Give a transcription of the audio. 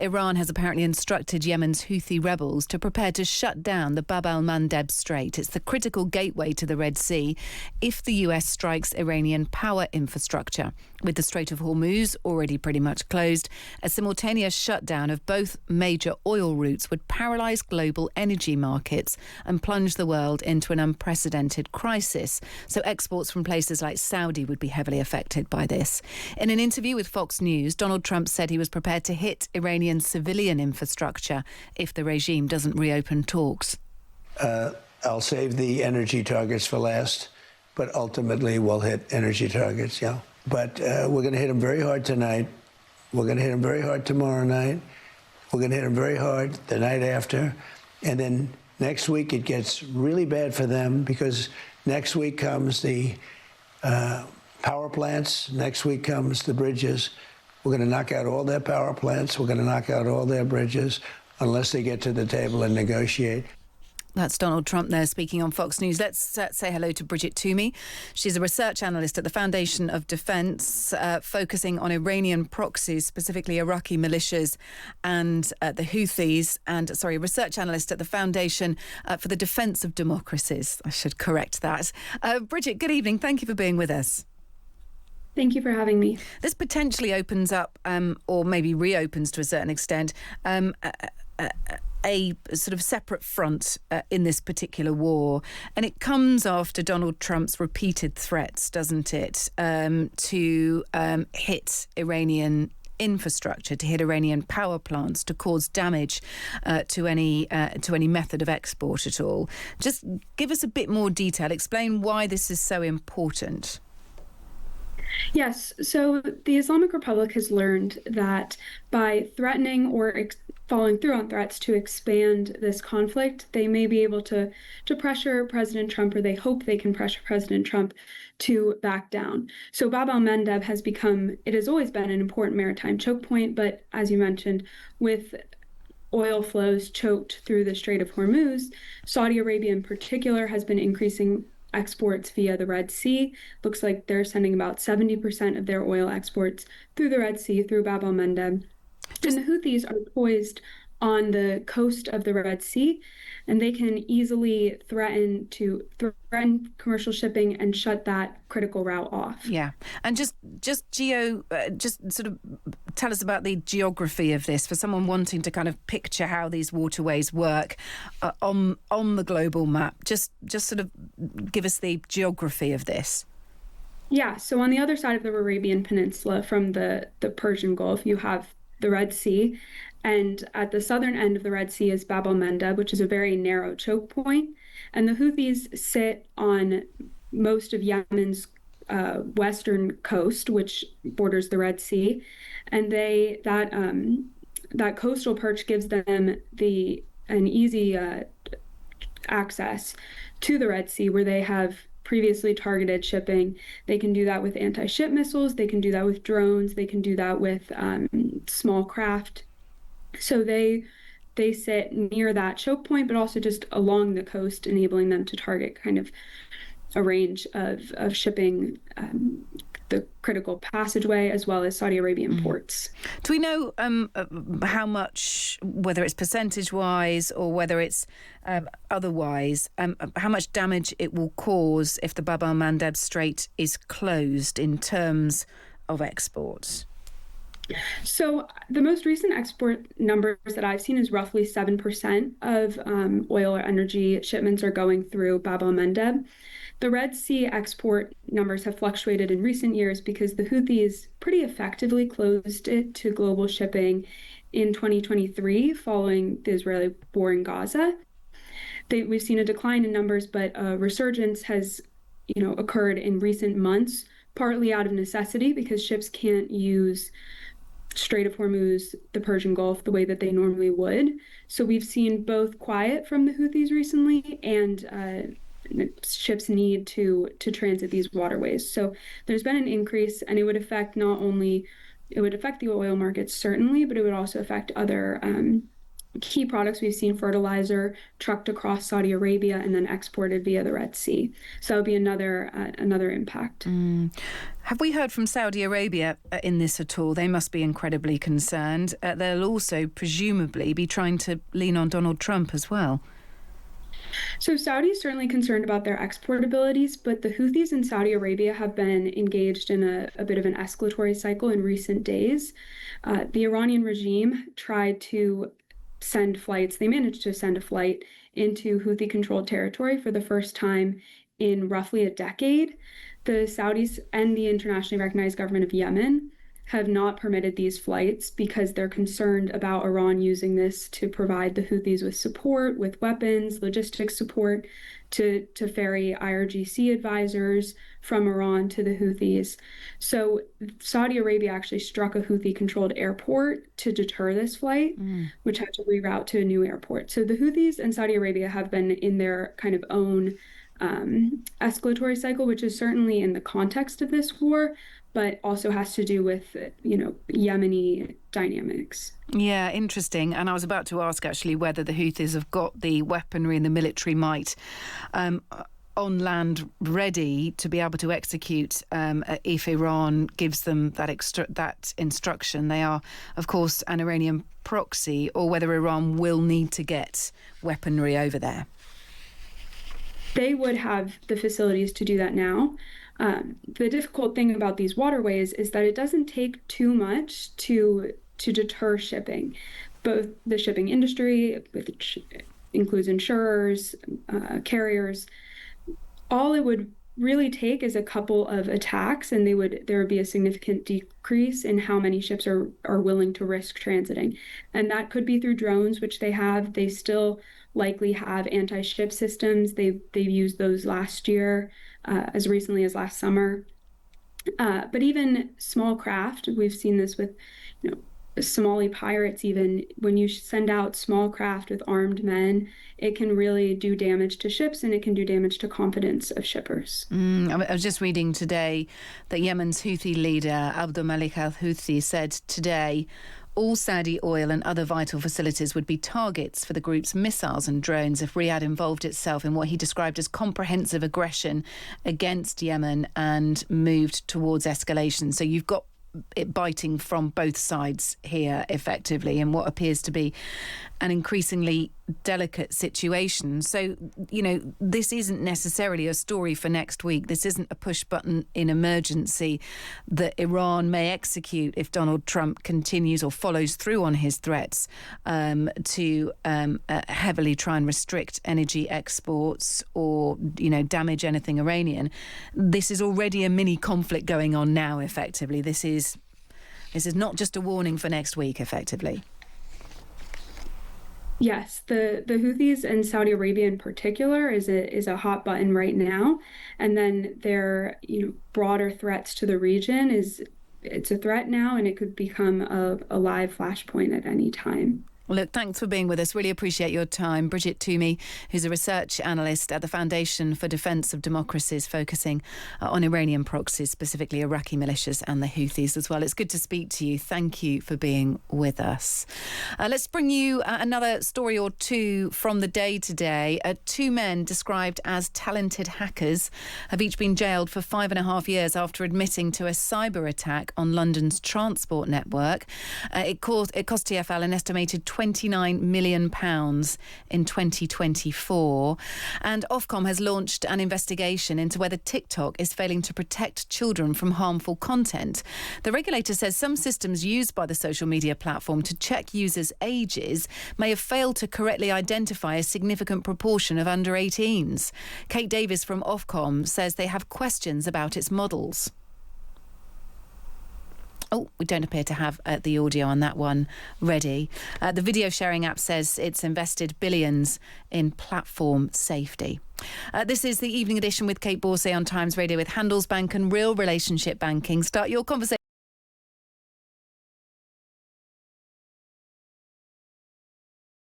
Iran has apparently instructed Yemen's Houthi rebels to prepare to shut down the Bab el-Mandeb Strait. It's the critical gateway to the Red Sea if the US strikes Iranian power infrastructure. With the Strait of Hormuz already pretty much closed, a simultaneous shutdown of both major oil routes would paralyse global energy markets and plunge the world into an unprecedented crisis. So exports from places like Saudi would be heavily affected by this. In an interview with Fox News, Donald Trump said he was prepared to hit Iranian civilian infrastructure if the regime doesn't reopen talks. I'll save the energy targets for last, but ultimately we'll hit energy targets, yeah. But we're going to hit them very hard tonight. We're going to hit them very hard tomorrow night. We're going to hit them very hard the night after. And then next week it gets really bad for them because next week comes the power plants. Next week comes the bridges. We're going to knock out all their power plants. We're going to knock out all their bridges unless they get to the table and negotiate. That's Donald Trump there speaking on Fox News. Let's say hello to Bridget Toomey. She's a research analyst at the Foundation of Defence, focusing on Iranian proxies, specifically Iraqi militias and the Houthis. And, research analyst at the Foundation for the Defence of Democracies. I should correct that. Bridget, good evening. Thank you for being with us. Thank you for having me. This potentially opens up, or maybe reopens to a certain extent, a sort of separate front in this particular war. And it comes after Donald Trump's repeated threats, doesn't it, to hit Iranian infrastructure, to hit Iranian power plants, to cause damage to any method of export at all. Just give us a bit more detail. Explain why this is so important. Yes. So the Islamic Republic has learned that by threatening or following through on threats to expand this conflict, they may be able to pressure President Trump, or they hope they can pressure President Trump to back down. So Bab el-Mandeb it has always been an important maritime choke point, but as you mentioned, with oil flows choked through the Strait of Hormuz, Saudi Arabia in particular has been increasing exports via the Red Sea. Looks like they're sending about 70% of their oil exports through the Red Sea, through Bab el-Mandeb. And the Houthis are poised on the coast of the Red Sea, and they can easily threaten commercial shipping and shut that critical route off. Yeah, and just sort of tell us about the geography of this for someone wanting to kind of picture how these waterways work on the global map. Just sort of give us the geography of this. Yeah, so on the other side of the Arabian Peninsula, from the Persian Gulf, you have the Red Sea, and at the southern end of the Red Sea is Bab el-Mandeb, which is a very narrow choke point, and the Houthis sit on most of Yemen's western coast, which borders the Red Sea, and that coastal perch gives them an easy access to the Red Sea, where they have previously targeted shipping. They can do that with anti-ship missiles, they can do that with drones, they can do that with small craft. So they sit near that choke point, but also just along the coast, enabling them to target kind of a range of shipping, the critical passageway, as well as Saudi Arabian ports. Do we know how much, whether it's percentage-wise or whether it's otherwise, how much damage it will cause if the Bab el-Mandeb Strait is closed in terms of exports? So the most recent export numbers that I've seen is roughly 7% of oil or energy shipments are going through Bab el-Mandeb. The Red Sea export numbers have fluctuated in recent years because the Houthis pretty effectively closed it to global shipping in 2023 following the Israeli war in Gaza. We've seen a decline in numbers, but a resurgence has occurred in recent months, partly out of necessity because ships can't use Strait of Hormuz, the Persian Gulf, the way that they normally would. So we've seen both quiet from the Houthis recently and ships need to transit these waterways. So there's been an increase, and it would affect the oil markets certainly, but it would also affect other key products we've seen fertilizer trucked across Saudi Arabia and then exported via the Red Sea. So that would be another impact. Have we heard from Saudi Arabia in this at all? They must be incredibly concerned. They'll also presumably be trying to lean on Donald Trump as well. So Saudi is certainly concerned about their export abilities, but the Houthis in Saudi Arabia have been engaged in a bit of an escalatory cycle in recent days. The Iranian regime tried to send flights. They managed to send a flight into Houthi-controlled territory for the first time in roughly a decade. The Saudis and the internationally recognized government of Yemen have not permitted these flights because they're concerned about Iran using this to provide the Houthis with support, with weapons, logistics support, to ferry IRGC advisors from Iran to the Houthis. So Saudi Arabia actually struck a Houthi-controlled airport to deter this flight, which had to reroute to a new airport. So the Houthis and Saudi Arabia have been in their kind of own escalatory cycle, which is certainly in the context of this war, but also has to do with, Yemeni dynamics. Yeah, interesting. And I was about to ask, actually, whether the Houthis have got the weaponry and the military might on land ready to be able to execute if Iran gives them that instruction. They are, of course, an Iranian proxy, or whether Iran will need to get weaponry over there. They would have the facilities to do that now. The difficult thing about these waterways is that it doesn't take too much to deter shipping. Both the shipping industry, which includes insurers, carriers, all it would really take is a couple of attacks, and there would be a significant decrease in how many ships are willing to risk transiting. And that could be through drones, which they have. They still likely have anti-ship systems. They've used those last year, as recently as last summer. But even small craft, we've seen this with, Somali pirates. Even when you send out small craft with armed men, it can really do damage to ships, and it can do damage to confidence of shippers. I was just reading today that Yemen's Houthi leader Abdul Malik al-Houthi said today all Saudi oil and other vital facilities would be targets for the group's missiles and drones if Riyadh involved itself in what he described as comprehensive aggression against Yemen and moved towards escalation. So you've got it biting from both sides here, effectively, in what appears to be an increasingly delicate situation. So, this isn't necessarily a story for next week. This isn't a push button in emergency that Iran may execute if Donald Trump continues or follows through on his threats to heavily try and restrict energy exports or, damage anything Iranian. This is already a mini conflict going on now, effectively. This is not just a warning for next week, effectively. Yes, the Houthis and Saudi Arabia in particular is a hot button right now, and then their broader threats to the region it's a threat now, and it could become a live flashpoint at any time. Well, look, thanks for being with us. Really appreciate your time. Bridget Toomey, who's a research analyst at the Foundation for Defence of Democracies, focusing on Iranian proxies, specifically Iraqi militias and the Houthis as well. It's good to speak to you. Thank you for being with us. Let's bring you another story or two from the day today. Two men described as talented hackers have each been jailed for 5.5 years after admitting to a cyber attack on London's transport network. It cost TfL an estimated £29 million in 2024. And Ofcom has launched an investigation into whether TikTok is failing to protect children from harmful content. The regulator says some systems used by the social media platform to check users' ages may have failed to correctly identify a significant proportion of under 18s. Kate Davis from Ofcom says they have questions about its models. Oh, we don't appear to have the audio on that one ready. The video sharing app says it's invested billions in platform safety. This is the Evening Edition with Kate Borsay on Times Radio with Handelsbank and Real Relationship Banking. Start your conversation